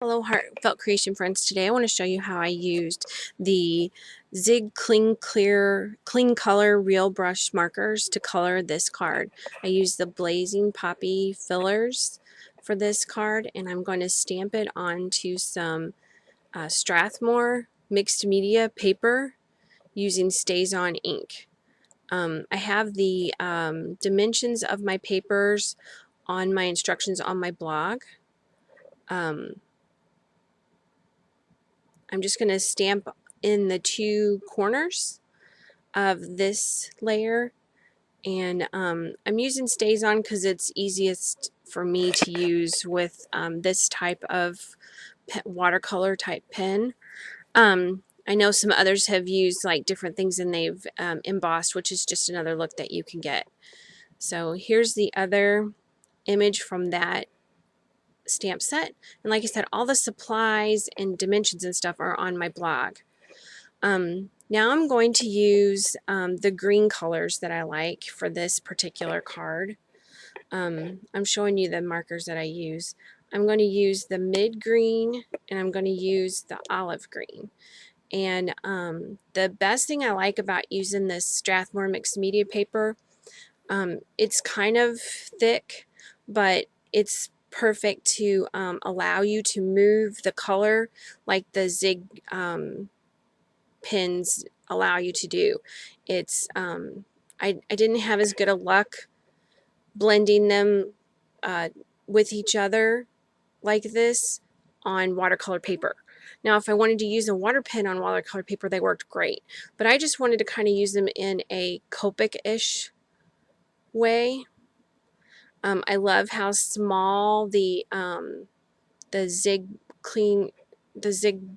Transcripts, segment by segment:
Hello Heartfelt Creation friends. Today I want to show you how I used the Zig Clean Color Real Brush markers to color this card. I used the Blazing Poppy fillers for this card, and I'm going to stamp it onto some Strathmore Mixed Media paper using Stazon ink. I have the dimensions of my papers on my instructions on my blog. I'm just going to stamp in the two corners of this layer, and I'm using Stazon because it's easiest for me to use with this type of watercolor type pen. I know some others have used like different things and they've embossed, which is just another look that you can get. So here's the other image from that stamp set, and like I said, all the supplies and dimensions and stuff are on my blog. Now I'm going to use the green colors that I like for this particular card. I'm showing you the markers that I use. I'm going to use the mid green and I'm going to use the olive green. And the best thing I like about using this Strathmore Mixed Media paper, it's kind of thick, but it's perfect to allow you to move the color like the Zig pens allow you to do. It's I didn't have as good a luck blending them with each other like this on watercolor paper. Now if I wanted to use a water pen on watercolor paper, they worked great, but I just wanted to kind of use them in a Copic-ish way. I love how small the Zig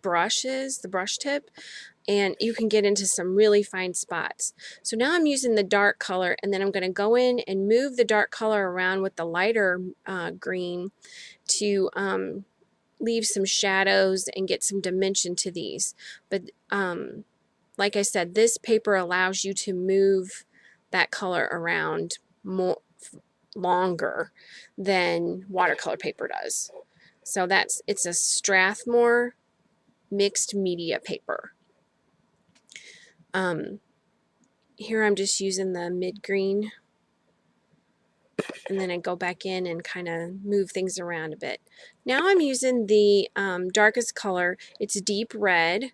brush is, the brush tip, and you can get into some really fine spots. So now I'm using the dark color, and then I'm going to go in and move the dark color around with the lighter green to leave some shadows and get some dimension to these. But like I said, this paper allows you to move that color around longer than watercolor paper does. So it's a Strathmore Mixed Media paper. Here I'm just using the mid green, and then I go back in and kind of move things around a bit. Now I'm using the darkest color. It's deep red,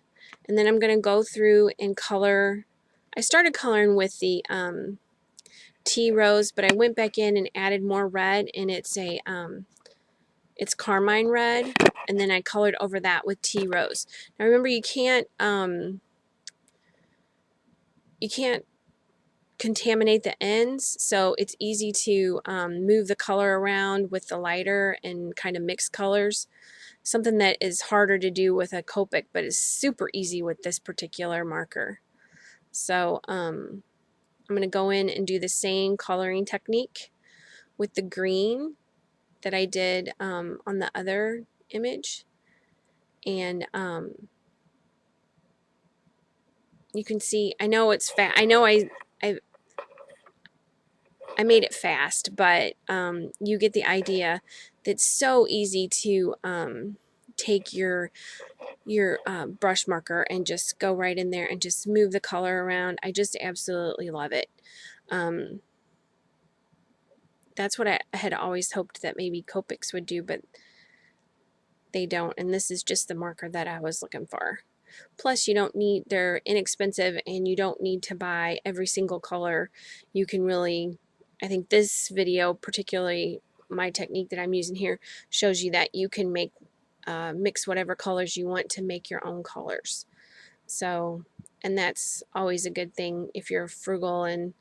and then I'm going to go through and color. I started coloring with the tea rose, but I went back in and added more red, and it's carmine red, and then I colored over that with tea rose. Now remember, you can't contaminate the ends, so it's easy to move the color around with the lighter and kind of mix colors. Something that is harder to do with a Copic, but is super easy with this particular marker. So I'm going to go in and do the same coloring technique with the green that I did on the other image, and you can see, I know it's fast. I know I made it fast, but you get the idea. It's so easy to take your brush marker and just go right in there and just move the color around. I just absolutely love it. That's what I had always hoped that maybe Copics would do, but they don't, and this is just the marker that I was looking for. Plus, you don't need, they're inexpensive, and you don't need to buy every single color. You can really, I think this video, particularly my technique that I'm using here, shows you that you can make mix whatever colors you want to make your own colors. So, and that's always a good thing if you're frugal and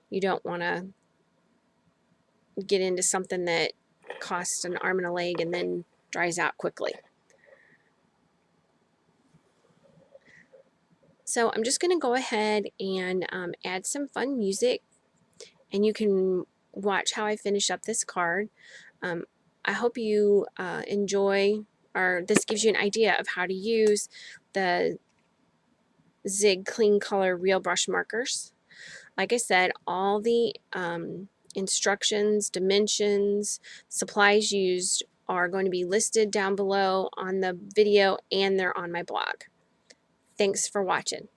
you don't want to get into something that costs an arm and a leg and then dries out quickly. So I'm just going to go ahead and add some fun music, and you can watch how I finish up this card. I hope you enjoy, or this gives you an idea of how to use the Zig Clean Color Real Brush markers. Like I said, all the instructions, dimensions, supplies used are going to be listed down below on the video, and they're on my blog. Thanks for watching.